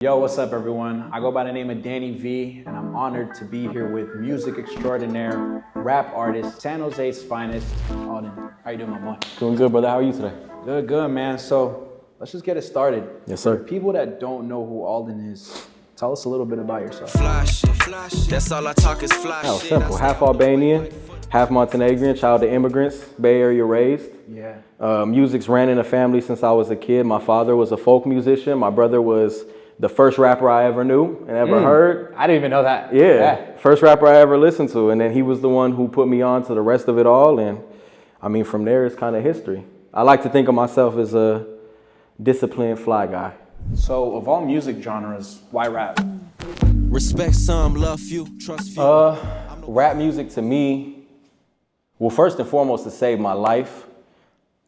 Yo, what's up everyone? I go by the name of Danny V, and I'm honored to be here with music extraordinaire, rap artist, San Jose's finest, ALDIN. How you doing, my boy? Doing good, brother. How are you today? Good, man. So let's just get it started. Yes, sir. For people that don't know who ALDIN is, tell us a little bit about yourself. That's all I talk is fly Oh, shit. simple. Half Albanian, half Montenegrin, child of immigrants, Bay Area raised. Yeah. Music's ran in the family since I was a kid. My father was a folk musician. My brother was the first rapper I ever knew and ever heard. I didn't even know that. Yeah, first rapper I ever listened to. And then he was the one who put me on to the rest of it all. And I mean, from there, it's kind of history. I like to think of myself as a disciplined fly guy. So of all music genres, why rap? Respect some, love few, trust few. Rap music to me, well, first and foremost, to save my life,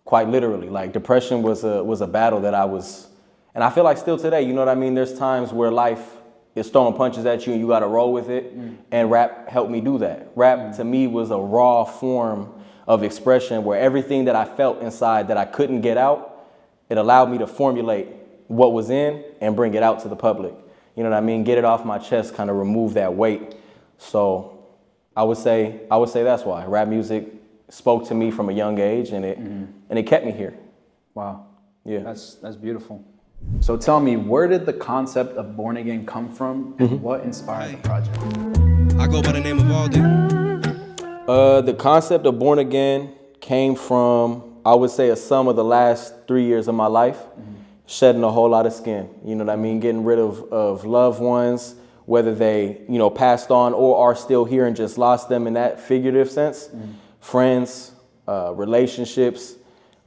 quite literally. Like depression was a battle that I was, and I feel like still today, you know what I mean? There's times where life is throwing punches at you and you got to roll with it. And rap helped me do that. Rap to me was a raw form of expression where everything that I felt inside that I couldn't get out, it allowed me to formulate what was in and bring it out to the public. You know what I mean? Get it off my chest, kind of remove that weight. So I would say that's why rap music spoke to me from a young age, and it kept me here. Wow. Yeah. That's beautiful. So tell me, where did the concept of Born Again come from, and what inspired the project? I go by the name of ALDIN. The concept of Born Again came from, I would say, a sum of the last 3 years of my life, shedding a whole lot of skin. You know what I mean? Getting rid of loved ones, whether they, passed on or are still here and just lost them in that figurative sense. Friends, relationships,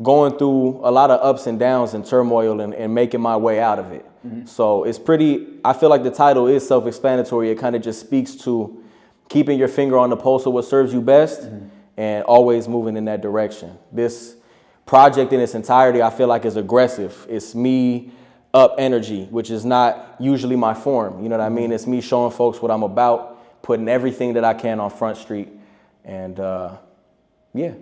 going through a lot of ups and downs and turmoil and making my way out of it. So it's I feel like the title is self-explanatory. It kind of just speaks to keeping your finger on the pulse of what serves you best and always moving in that direction. This project in its entirety, I feel like, is aggressive. It's me up energy, which is not usually my form. You know what I mean? It's me showing folks what I'm about, putting everything that I can on Front Street. And yeah.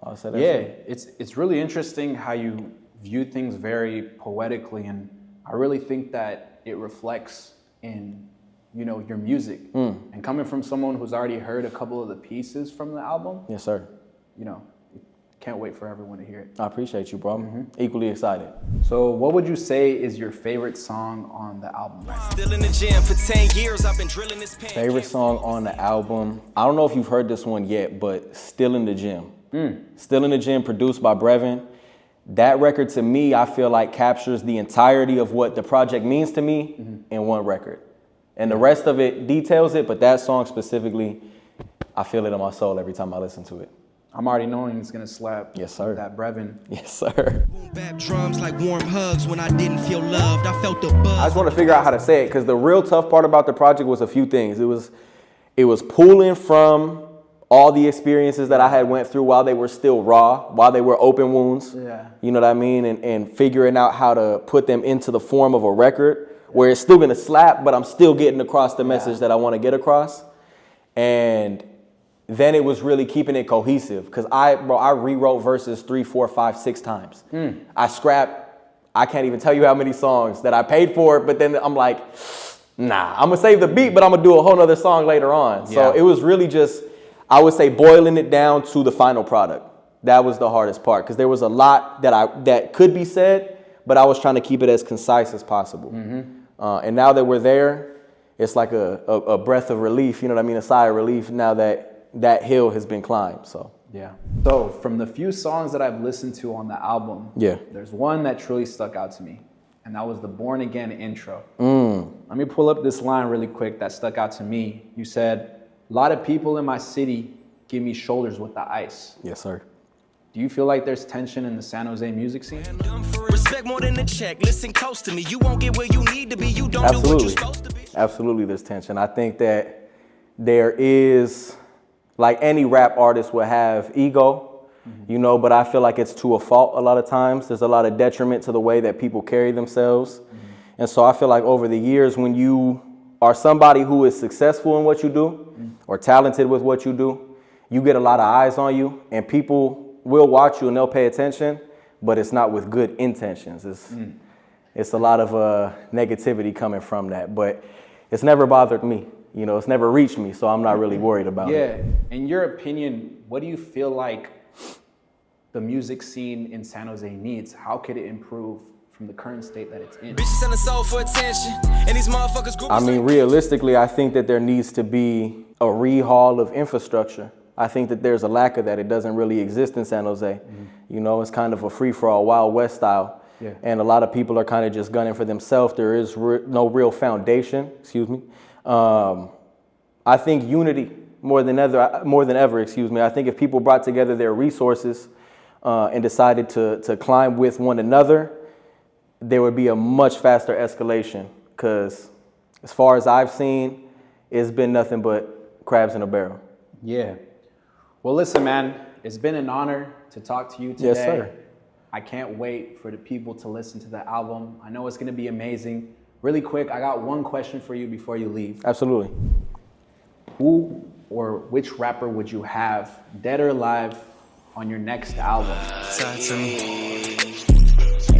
I'll say that's it. It's really interesting how you view things very poetically, and I really think that it reflects in, your music. And coming from someone who's already heard a couple of the pieces from the album, Yes, sir. Can't wait for everyone to hear it. I appreciate you, bro. I'm equally excited. So what would you say is your favorite song on the album? Still in the gym for 10 years, I've been drilling this pen. Favorite song on the album? I don't know if you've heard this one yet, but Still in the Gym. Still in the Gym, produced by Brevin. That record to me, I feel like captures the entirety of what the project means to me in one record. And the rest of it details it, but that song specifically, I feel it in my soul every time I listen to it. I'm already knowing it's gonna slap. Yes, sir. That Brevin. Yes, sir. Bap drums like warm hugs when I didn't feel loved. I felt the buzz. I just want to figure out how to say it, because the real tough part about the project was a few things. It was pulling from all the experiences that I had went through while they were still raw, while they were open wounds. Yeah. You know what I mean? And figuring out how to put them into the form of a record where it's still gonna slap, but I'm still getting across the message that I want to get across. And then it was really keeping it cohesive, because I rewrote verses 3, 4, 5, 6 times. I scrapped, I can't even tell you how many songs that I paid for, but then I'm like, nah, I'm gonna save the beat, but I'm gonna do a whole nother song later on. So it was really just, I would say, boiling it down to the final product. That was the hardest part, because there was a lot that could be said, but I was trying to keep it as concise as possible. And now that we're there, it's like a breath of relief, you know what I mean? A sigh of relief now that hill has been climbed, so. Yeah. So from the few songs that I've listened to on the album, there's one that truly stuck out to me, and that was the Born Again intro. Let me pull up this line really quick that stuck out to me. You said, "A lot of people in my city give me shoulders with the ice." Yes, sir. Do you feel like there's tension in the San Jose music scene? Respect more than a check. Listen close to me. You won't get where you need to be. You don't do what you're supposed to be. Absolutely, there's tension. I think that there is, like any rap artist would have ego, but I feel like it's to a fault a lot of times. There's a lot of detriment to the way that people carry themselves. And so I feel like over the years, when you are somebody who is successful in what you do or talented with what you do, you get a lot of eyes on you, and people will watch you and they'll pay attention, but it's not with good intentions. it's a lot of negativity coming from that. But it's never bothered me. You know, it's never reached me, so I'm not really worried about it. Yeah. In your opinion, what do you feel like the music scene in San Jose needs? How could it improve from the current state that it's in? I mean, realistically, I think that there needs to be a rehaul of infrastructure. I think that there's a lack of that. It doesn't really exist in San Jose. You know, it's kind of a free-for-all, Wild West style. Yeah. And a lot of people are kind of just gunning for themselves. There is no real foundation, I think unity more than ever, I think if people brought together their resources and decided to climb with one another, there would be a much faster escalation. Because as far as I've seen, it's been nothing but crabs in a barrel. Yeah. Well, listen, man, it's been an honor to talk to you today. Yes, sir. I can't wait for the people to listen to the album. I know it's going to be amazing. Really quick, I got one question for you before you leave. Absolutely. Who or which rapper would you have, dead or alive, on your next album? Talk to me.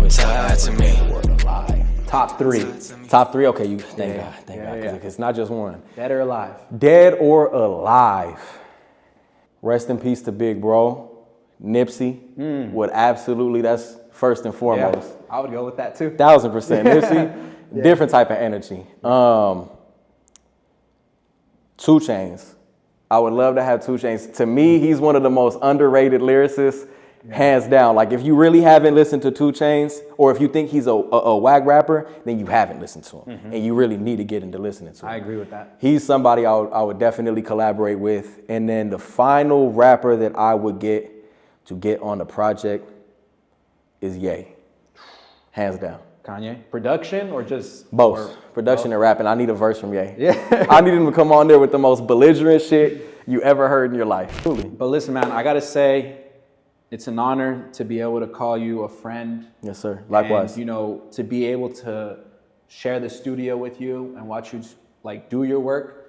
Talk to me. Top three. Top three? Okay, you thank God. Thank God. Yeah. It's not just one. Dead or alive? Dead or alive. Rest in peace to Big Bro. Nipsey would absolutely, that's first and foremost. Yeah, I would go with that too. 1000%. Nipsey, different type of energy. 2 Chainz. I would love to have 2 Chainz. To me, he's one of the most underrated lyricists, hands down. Like, if you really haven't listened to 2 Chainz, or if you think he's a whack rapper, then you haven't listened to him. And you really need to get into listening to him. I agree with that. He's somebody I would definitely collaborate with. And then the final rapper that I would get to get on the project is Ye. Hands down. Kanye? Production or just? Both. Production and rapping. I need a verse from Ye. Yeah. I need him to come on there with the most belligerent shit you ever heard in your life. Truly. But listen, man, I got to say, it's an honor to be able to call you a friend. Yes, sir. Likewise. And, you know, to be able to share the studio with you and watch you like do your work.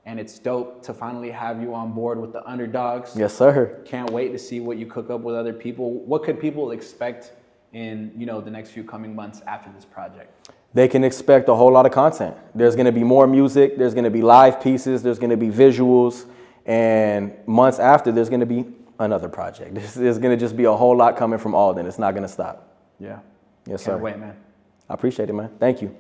And it's dope to finally have you on board with the Underdogs. Yes, sir. Can't wait to see what you cook up with other people. What could people expect in, you know, the next few coming months after this project? They can expect a whole lot of content. There's going to be more music. There's going to be live pieces. There's going to be visuals. And months after, there's going to be another project. There's going to just be a whole lot coming from ALDIN. It's not going to stop. Yeah. Yes, sir. Can't wait, man. I appreciate it, man. Thank you.